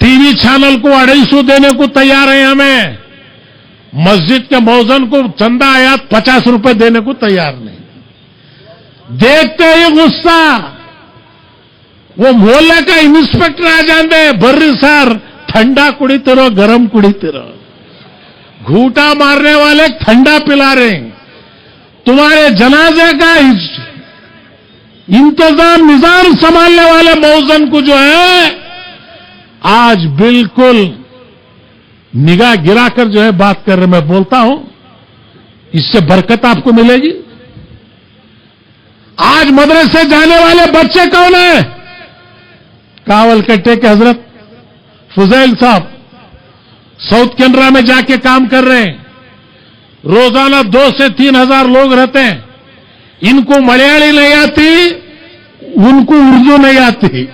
T V channel کو 250 دینے کو تیار ہیں ہمیں. مسجد کے مؤذن کو چندہ آیات 50 روپے دینے کو تیار نہیں. دیکھتے ہی غصہ. وہ محلے کا انسپیکٹر آ جاندے برری سر ٹھنڈا کڑیتے گرم کڑیتے رہو. گھوٹا مارنے والے ٹھنڈا پلا رہے ہیں. تمہارے جنازے کا انتظام نظام سنبھالنے والے مؤذن کو جو ہے آج بالکل نگاہ گرا کر جو ہے بات کر رہے. میں بولتا ہوں اس سے برکت آپ کو ملے گی. آج مدرسے جانے والے بچے کون ہیں؟ کاول کٹے کے حضرت فضیل صاحب ساؤتھ کینرا میں جا کے کام کر رہے ہیں. روزانہ 2 سے 3 ہزار لوگ رہتے ہیں. ان کو ملیالی نہیں آتی, ان کو اردو نہیں آتی,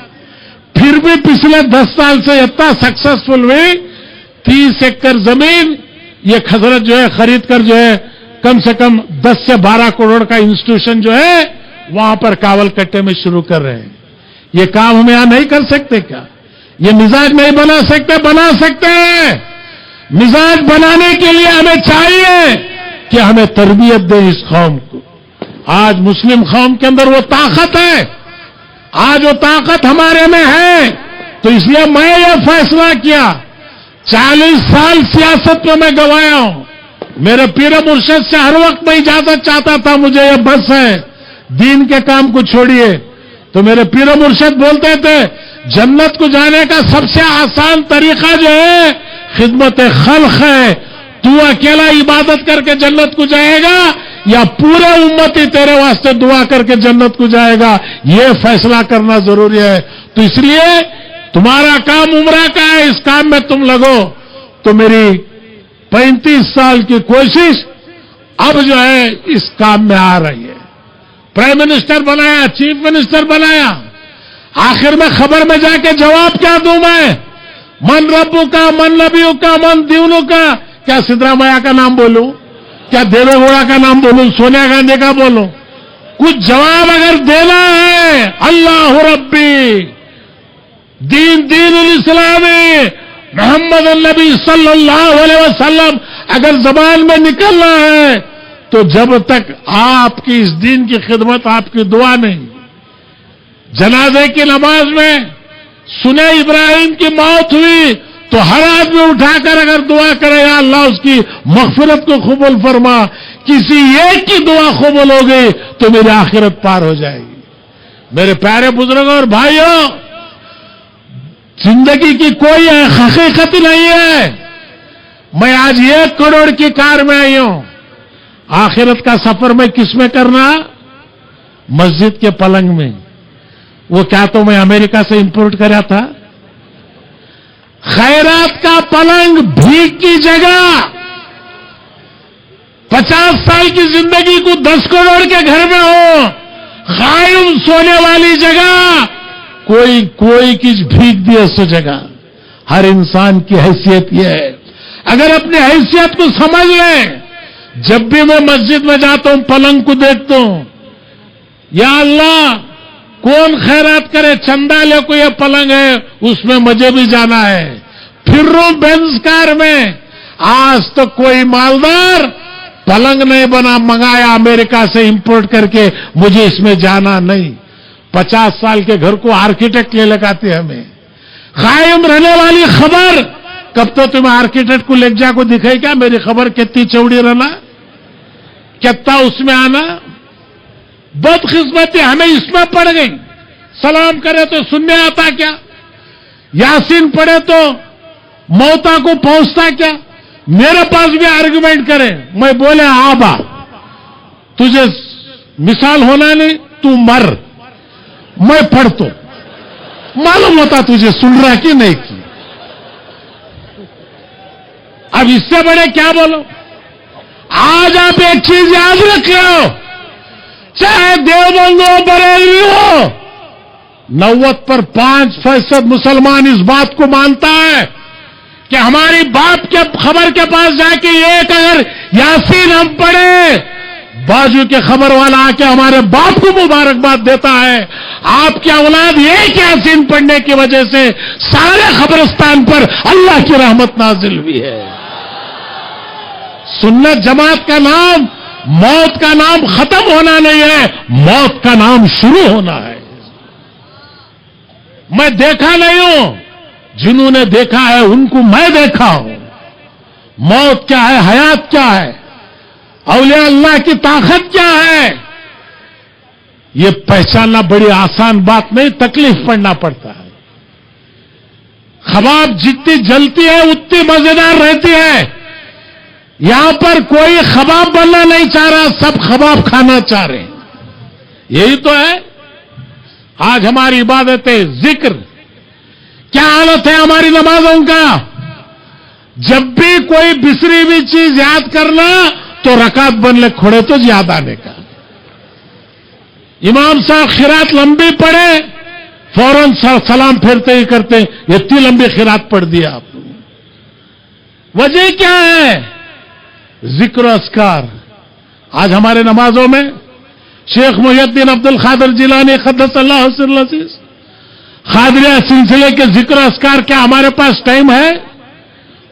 پھر بھی پچھلے 10 سال سے اتنا سکسیسفل ہوئی. 30 ایکڑ زمین یہ حضرت جو ہے خرید کر جو ہے کم سے کم 10 سے 12 کروڑ کا انسٹیٹیوشن جو ہے وہاں پر کاول کٹے میں شروع کر رہے ہیں. یہ کام ہم یہاں نہیں کر سکتے کیا؟ یہ مزاج نہیں بنا سکتے؟ بنا سکتے ہیں. مزاج بنانے کے لیے ہمیں چاہیے کہ ہمیں تربیت دیں اس قوم کو. آج مسلم قوم کے اندر وہ طاقت ہے, آج وہ طاقت ہمارے میں ہے. تو اس لیے میں یہ فیصلہ کیا, 40 سال سیاست میں گوایا ہوں. میرے پیر مرشد سے ہر وقت میں اجازت چاہتا تھا, مجھے یہ بس ہے, دین کے کام کو چھوڑیے. تو میرے پیر مرشد بولتے تھے جنت کو جانے کا سب سے آسان طریقہ جو ہے خدمت خلق ہے. تو اکیلا عبادت کر کے جنت کو جائے گا یا پورے امتی تیرے واسطے دعا کر کے جنت کو جائے گا, یہ فیصلہ کرنا ضروری ہے. تو اس لیے تمہارا کام عمرہ کا ہے, اس کام میں تم لگو. تو میری 35 سال کی کوشش اب جو ہے اس کام میں آ رہی ہے. پرائم منسٹر بنایا, چیف منسٹر بنایا, آخر میں خبر میں جا کے جواب کیا دوں میں؟ من ربو کا, من نبیوں کا, من دیونوں کا. کیا سدرامیا کا نام بولوں؟ کیا دیوے گوڑا کا نام بولوں؟ سونیا گاندھی کا بولوں؟ کچھ جواب اگر دینا ہے, اللہ ربی دین دین الاسلامی محمد النبی صلی اللہ علیہ وسلم اگر زبان میں نکلنا ہے تو جب تک آپ کی اس دین کی خدمت, آپ کی دعا نہیں. جنازے کی نماز میں سنے ابراہیم کی موت ہوئی تو ہر آدمی اٹھا کر اگر دعا کرے یا اللہ اس کی مغفرت کو قبول فرما, کسی ایک کی دعا قبول ہو گئی تو میری آخرت پار ہو جائے گی. میرے پیارے بزرگوں اور بھائیوں, زندگی کی کوئی حقیقت نہیں ہے. میں آج 1 کروڑ کی کار میں آئی ہوں. آخرت کا سفر میں کس میں کرنا؟ مسجد کے پلنگ میں. وہ کیا تو میں امریکہ سے امپورٹ کرا تھا؟ خیرات کا پلنگ بھیک کی جگہ 50 سال کی زندگی کو 10 کروڑ کے گھر میں ہو, قائم سونے والی جگہ کوئی کچھ بھیک دی اس جگہ. ہر انسان کی حیثیت یہ ہے, اگر اپنی حیثیت کو سمجھ لیں. جب بھی میں مسجد میں جاتا ہوں پلنگ کو دیکھتا ہوں, یا اللہ کون خیرات کرے, چندہ لے کو یہ پلنگ ہے, اس میں مجھے بھی جانا ہے. پھر رو بینز کار میں. آج تک کوئی مالدار پلنگ نہیں بنا منگایا امریکہ سے امپورٹ کر کے, مجھے اس میں جانا نہیں. 50 سال کے گھر کو آرکیٹیکٹ لے لگاتے ہمیں. قائم رہنے والی خبر کب تو تمہیں آرکیٹیکٹ کو لے جا کو دکھائی کیا میری خبر کتنی چوڑی رہنا, کتنا اس میں آنا. بدقسمتی ہمیں اس میں پڑ گئی. سلام کرے تو سننے آتا کیا, یاسین پڑھے تو موتا کو پہنچتا کیا. میرے پاس بھی آرگومنٹ کرے, میں بولے آبا تجھے مثال ہونا نہیں, تو مر, میں پڑھ تو معلوم ہوتا تجھے سن رہا کہ نہیں کی. اب اس سے بڑے کیا بولو. آج آپ ایک چیز یاد رکھو, چاہے دیوبند ہو بریلوی ہو, 90% مسلمان اس بات کو مانتا ہے کہ ہماری باپ کے خبر کے پاس جا کے ایک اگر یاسین ہم پڑھے बाजू के खबर वाला आके हमारे बाप को मुबारकबाद देता है। आपकी औलाद एक यासीन पढ़ने की वजह से सारे खबरस्तान पर अल्लाह की रहमत नाजिल हुई है। सुन्नत जमात का नाम, मौत का नाम खत्म होना नहीं है, मौत का नाम शुरू होना है। मैं देखा नहीं हूं, जिन्होंने देखा है उनको मैं देखा हूं। मौत क्या है, हयात क्या है, औलिया अल्लाह की ताकत क्या है, ये पहचानना बड़ी आसान बात नहीं, तकलीफ पड़ना पड़ता है। खबाब जितनी जलती है उतनी मजेदार रहती है। यहां पर कोई खबाब बनना नहीं चाह रहा, सब खबाब खाना चाह रहे हैं। यही तो है आज हमारी इबादतें, जिक्र। क्या हालत है हमारी नमाजों का? जब भी कोई बिसरी हुई चीज याद करना तो रकात बनने खोड़े तो याद आने का। इमाम साहब खिरात लंबी पढ़े, फौरन सलाम फेरते ही करते, इतनी लंबी खिरात पढ़ दिया आपने। वजह क्या है? जिक्र अस्कार। आज हमारे नमाजों में शेख मुहिउद्दीन अब्दुल कादिर जिलानी क़द्दसल्लाहु सिर्रहु अज़ीज़ कादरिया सिलसिले के जिक्र अस्कार, क्या हमारे पास टाइम है,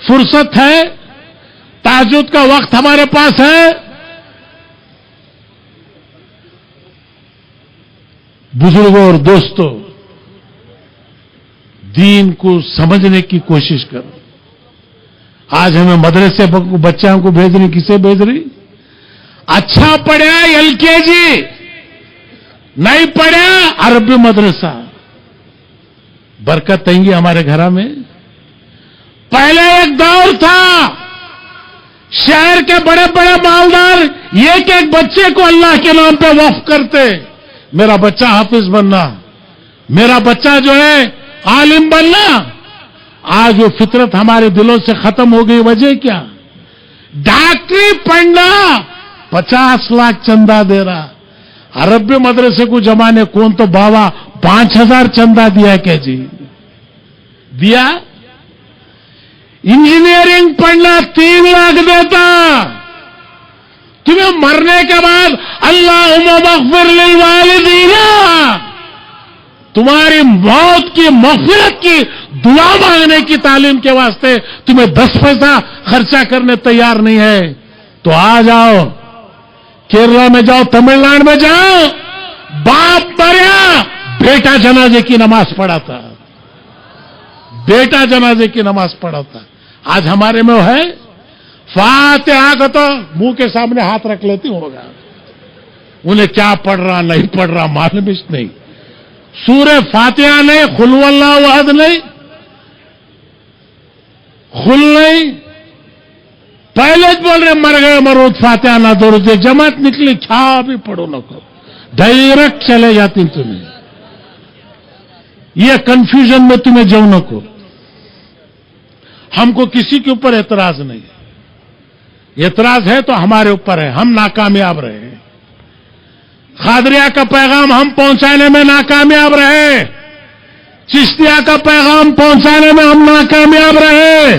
फुर्सत है, ताजुद का वक्त हमारे पास है? बुजुर्गों और दोस्तों, दीन को समझने की कोशिश करो। आज हमें मदरसे बच्चों को भेज रही, किसे भेज रही? अच्छा पढ़ा एलकेजी, नहीं पढ़ा अरबी मदरसा। बरकत आएंगी हमारे घर में। पहले एक दौर था, शहर के बड़े बड़े मालदार एक एक बच्चे को अल्लाह के नाम पे वक्फ करते, मेरा बच्चा हाफिज बनना, मेरा बच्चा जो है आलिम बनना। आज वो फितरत हमारे दिलों से खत्म हो गई। वजह क्या? डॉक्टरी पढ़ना 50 लाख चंदा दे रहा। अरबी मदरसे को जमाने कौन तो बाबा 5,000 चंदा दिया क्या जी? दिया। इंजीनियरिंग पढ़ना 3 लाख देता। तुम्हें मरने के बाद अल्लाहुम्मा मग़फ़िर लिल वालिदीना, तुम्हारी मौत की मग़फ़िरत की दुआ मांगने की तालीम के वास्ते तुम्हें 10 पैसा खर्चा करने तैयार नहीं है तो आ जाओ, केरला में जाओ, तमिलनाडु में जाओ। बाप मरा, बेटा जनाजे की नमाज पढ़ाता, बेटा जनाजे की नमाज पढ़ाता। आज हमारे में है फातिहा को तो मुंह के सामने हाथ रख लेती होगा, उन्हें क्या पढ़ रहा नहीं पढ़ रहा मालूम ही नहीं। सूरह फातिहा नहीं, कुल हुवल्लाहु अहद नहीं, खुल नहीं, पहले बोल रहे मर गए मरूद, फातिहा ना दुरूद। जमात निकली, क्या भी पढ़ो न करो, डायरेक्ट चले जाती तुम्हें। ये कंफ्यूजन में तुम्हें जाओ न को। हमको किसी के ऊपर एतराज नहीं, एतराज है तो हमारे ऊपर है, हम नाकामयाब रहे। कादरिया का पैगाम हम पहुंचाने में नाकामयाब रहे, चिश्तिया का पैगाम पहुंचाने में हम नाकामयाब रहे।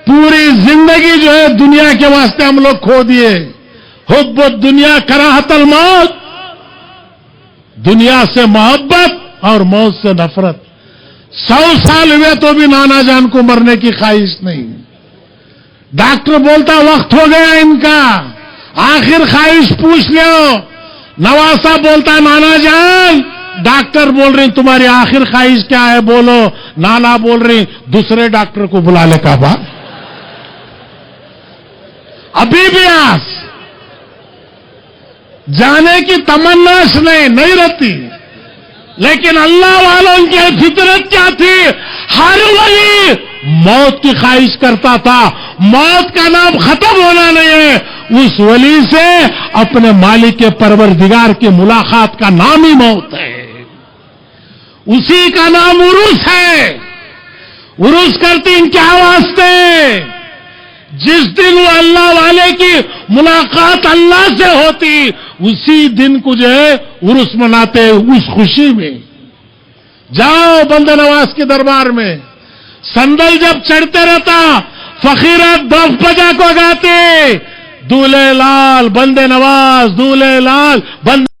पूरी जिंदगी जो है दुनिया के वास्ते हम लोग खो दिए। हुब्बुद दुनिया कराहतल मौत, दुनिया से मोहब्बत और मौत से नफरत। 100 साल हुए तो भी नाना जान को मरने की ख्वाहिश नहीं। डॉक्टर बोलता वक्त हो गया इनका, आखिर ख्वाहिश पूछ लो। नवासा बोलता नाना जान, डॉक्टर बोल रही तुम्हारी आखिर ख्वाहिश क्या है बोलो। नाना बोल रही दूसरे डॉक्टर को बुला ले काबा। अभी भी आस जाने की तमन्नाश नहीं रहती, लेकिन अल्लाह वालों की फितरत क्या थी? हर वली मौत की ख्वाहिश करता था। मौत का नाम खत्म होना नहीं है, उस वली से अपने मालिक के परवरदिगार की मुलाकात का नाम ही मौत है। उसी का नाम उरुस है। उरुस करती क्या वास्ते? जिस दिन वो अल्लाह वाले की मुलाकात अल्लाह से होती, उसी दिन को जो है उरुस मनाते। उस खुशी में जाओ बंदे नवाज के दरबार में, संदल जब चढ़ते रहता, फकीरत दफ बजा को गाते, दूल्हे लाल बंदे नवाज दूल्हे लाल बंदे